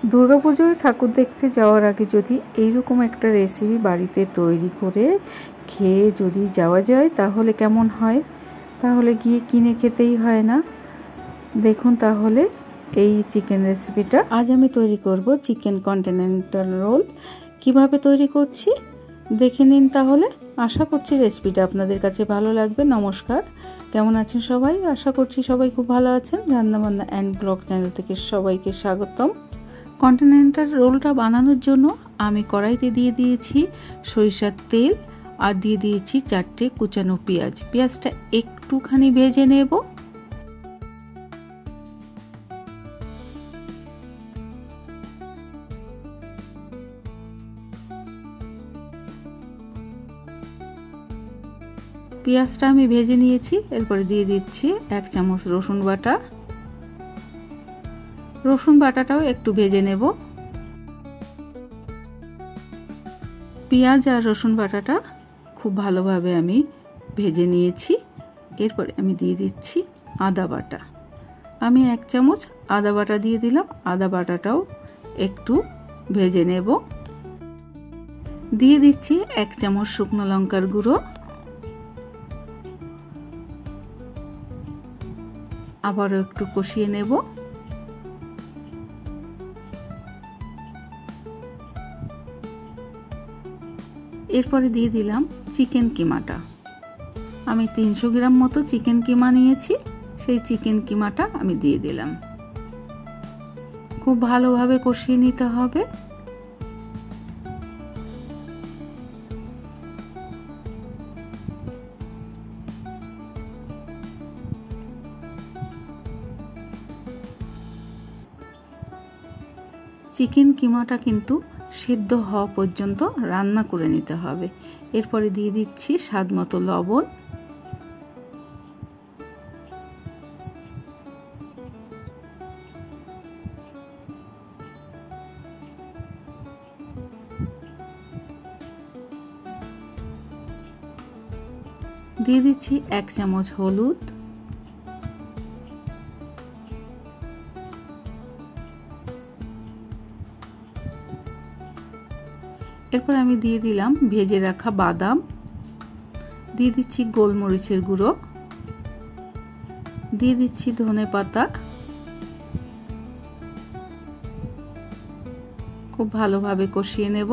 দুর্গাপুজোয় ঠাকুর দেখতে যাওয়ার আগে যদি এইরকম একটা রেসিপি বাড়িতে তৈরি করে খেয়ে যদি যাওয়া যায় তাহলে কেমন হয়। তাহলে গিয়ে কিনে খেতেই হয় না। দেখুন তাহলে এই চিকেন রেসিপিটা আজ আমি তৈরি করব চিকেন কন্টিনেন্টাল রোল। কিভাবে তৈরি করছি দেখে নিন তাহলে। আশা করছি রেসিপিটা আপনাদের কাছে ভালো লাগবে। নমস্কার, কেমন আছেন সবাই? আশা করছি সবাই খুব ভালো আছেন। রান্নাবান্না অ্যান্ড ব্লগ চ্যানেল থেকে সবাইকে স্বাগতম। কন্টিনেন্টাল রোলটা বানানোর জন্য আমি কড়াইতে দিয়ে দিয়েছি সরিষার তেল আর দিয়ে দিয়েছি 4টে কুচানো পেঁয়াজ। পেঁয়াজটা একটুখানি ভেজে নেব। পেঁয়াজটা আমি ভেজে নিয়েছি। এরপরে দিয়ে দিচ্ছি 1 চামচ রসুন বাটা। রসুন বাটাটাও একটু ভেজে নেব। পেঁয়াজ আর রসুন বাটাটা খুব ভালোভাবে আমি ভেজে নিয়েছি। এরপরে আমি দিয়ে দিচ্ছি আদা বাটা। আমি 1 চামচ আদা বাটা দিয়ে দিলাম। আদা বাটাটাও একটু ভেজে নেব। দিয়ে দিচ্ছি 1 চামচ শুকনো লঙ্কার গুঁড়ো। আবারও একটু কষিয়ে নেব। এরপরে দিয়ে দিলাম চিকেন কিমাটা। আমি 300 গ্রাম মতো চিকেন কিমা নিয়েছি। সেই চিকেন কিমাটা আমি দিয়ে দিলাম। খুব ভালোভাবে কষিয়ে নিতে হবে। চিকেন কিমাটা কিন্তু সিদ্ধ হওয়া পর্যন্ত রান্না করে নিতে হবে। এরপরে দিয়ে দিচ্ছি স্বাদ মতো লবণ। দিয়ে দিচ্ছি 1 চামচ হলুদ। এরপর আমি দিয়ে দিলাম ভেজে রাখা বাদাম। দিয়ে দিচ্ছি গোলমরিচের গুঁড়ো। দিয়ে দিচ্ছি ধনেপাতা। খুব ভালোভাবে কষিয়ে নেব।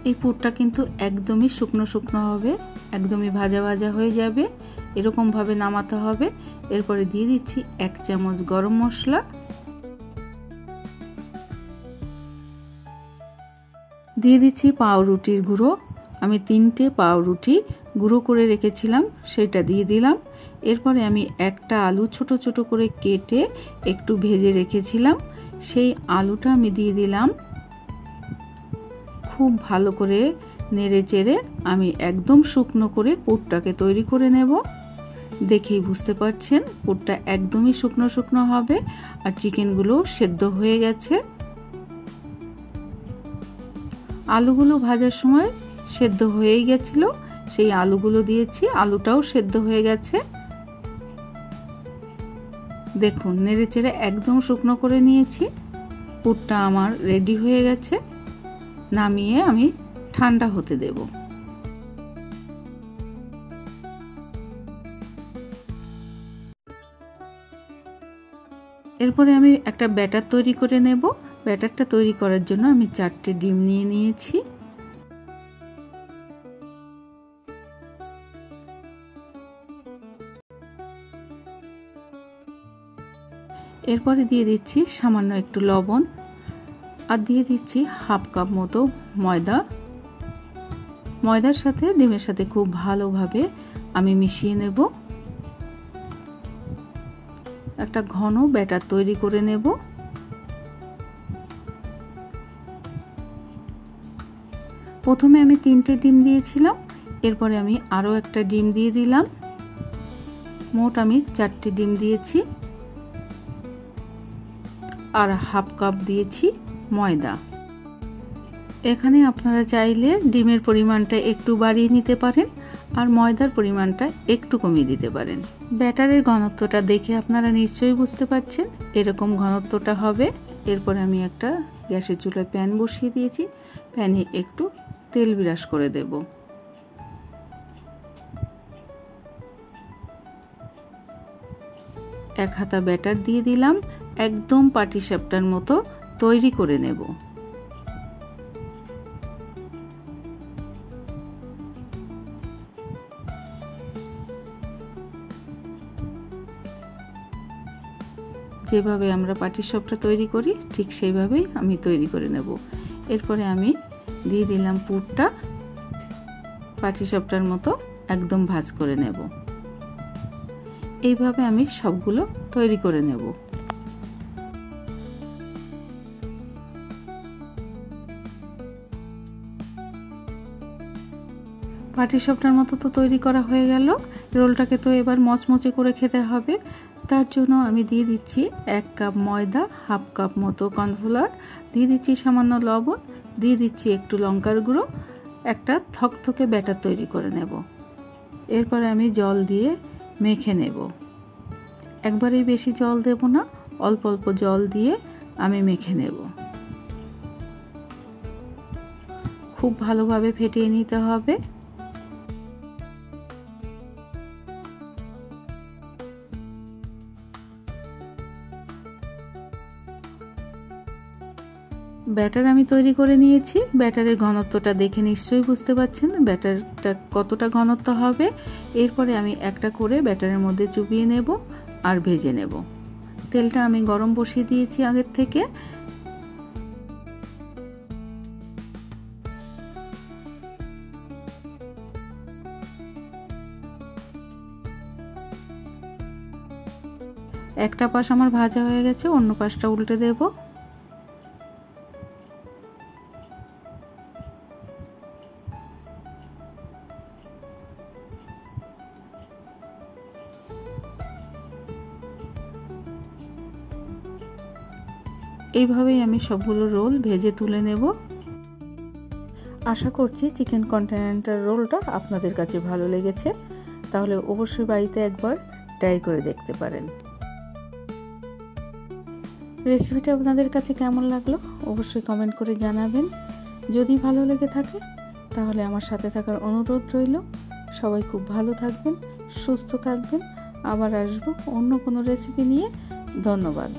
এই পুরটা কিন্তু একদমই শুকনো শুকনো হবে, একদমই ভাজা ভাজা হয়ে যাবে। এরকম ভাবে নামাতে হবে। এরপরে দিয়ে দিচ্ছি 1 চামচ গরম মশলা। দিয়ে দিচ্ছি পাউরুটির গুঁড়ো। আমি 3টে পাউরুটি গুঁড়ো করে রেখেছিলাম, সেটা দিয়ে দিলাম। এরপরে আমি একটা আলু ছোট ছোট করে কেটে একটু ভেজে রেখেছিলাম, সেই আলুটা আমি দিয়ে দিলাম। খুব ভালো করে নেড়ে চেড়ে আমি একদম শুকনো করে পুরটাকে তৈরি করে নেব। দেখেই বুঝতে পারছেন পুরটা একদমই শুকনো শুকনো হবে আর চিকেনগুলো সেদ্ধ হয়ে গেছে। আলুগুলো ভাজার সময় সেদ্ধ হয়েই গেছিল, সেই আলুগুলো দিয়েছি, আলুটাও সেদ্ধ হয়ে গেছে। দেখুন নেড়েচেড়ে একদম শুকনো করে নিয়েছি। পুরটা আমার রেডি হয়ে গেছে। নামিয়ে আমি ঠান্ডা হতে দেব। এরপরে আমি একটা ব্যাটার তৈরি করে নেব। ব্যাটারটা তৈরি করার জন্য আমি 4টে ডিম নিয়ে নিয়েছি। এরপরে দিয়ে দিচ্ছি সামান্য একটু লবণ আর দিয়ে দিচ্ছি 1/2 কাপ মতো ময়দা। ময়দার সাথে ডিমের সাথে খুব ভালোভাবে আমি মিশিয়ে নেব। একটা ঘন ব্যাটার তৈরি করে নেব। প্রথমে আমি 3টে ডিম দিয়েছিলাম, এরপরে আমি আরও একটা ডিম দিয়ে দিলাম। মোট আমি 4টে ডিম দিয়েছি আর 1/2 কাপ দিয়েছি ময়দা। এখানে আপনারা চাইলে ডিমের পরিমাণটা একটু বাড়িয়ে নিতে পারেন। আর ময়দার পরিমাণটা একটু কমিয়ে দিতে পারেন। ব্যাটারের ঘনত্বটা দেখে আপনারা নিশ্চয়ই বুঝতে পারছেন, এরকম ঘনত্বটা হবে। এরপরে আমি একটা গ্যাসের চুলায় প্যান বসিয়ে দিয়েছি, প্যানে একটু তেল ব্রাশ করে দেব। এক হাতা ব্যাটার দিয়ে দিলাম, একদম পাটিসাপটার মতো তৈরি করে নেব। যেভাবে আমরা পাটিসাপটা তৈরি করি ঠিক সেইভাবেই আমি তৈরি করে নেব। এরপরে আমি দিয়ে দিলাম পুরটা, পাটিসাপটার মতো একদম ভাঁজ করে নেব। এইভাবে আমি সবগুলো তৈরি করে নেব। পাটিসাপটার মতো তো তৈরি করা হয়ে গেল। রোলটাকে তো এবার মচমচে করে খেতে হবে। তার জন্য আমি দিয়ে দিচ্ছি 1 কাপ ময়দা, হাফ কাপ মতো কর্নফ্লাওয়ার, দিয়ে দিচ্ছি সামান্য লবণ, দিয়ে দিচ্ছি একটু লঙ্কার গুঁড়ো, একটা থকথকে ব্যাটার তৈরি করে নেব। এরপরে আমি জল দিয়ে মেখে নেব। একবারেই বেশি জল দেব না, অল্প অল্প জল দিয়ে আমি মেখে নেব। খুব ভালোভাবে ফেটিয়ে নিতে হবে। ব্যাটার আমি তৈরি করে নিয়েছি। ব্যাটারের ঘনত্বটা দেখে নিশ্চয়ই বুঝতে পারছেন ব্যাটারটা কতটা ঘনত্ব হবে। এরপরে আমি একটা করে ব্যাটারের মধ্যে চুবিয়ে নেব আর ভেজে নেব। তেলটা আমি গরম বসিয়ে দিয়েছি আগের থেকে। একটা পাশ আমার ভাজা হয়ে গেছে, অন্য পাশটা উল্টে দেব। এইভাবেই আমি সবগুলো রোল ভেজে তুলে নেব। আশা করছি চিকেন কন্টিনেন্টাল রোলটা আপনাদের কাছে ভালো লেগেছে। তাহলে অবশ্যই বাড়িতে একবার ট্রাই করে দেখতে পারেন। রেসিপিটা আপনাদের কাছে কেমন লাগলো অবশ্যই কমেন্ট করে জানাবেন। যদি ভালো লেগে থাকে তাহলে আমার সাথে থাকার অনুরোধ রইল। সবাই খুব ভালো থাকবেন, সুস্থ থাকবেন। আবার আসবো অন্য কোনো রেসিপি নিয়ে। ধন্যবাদ।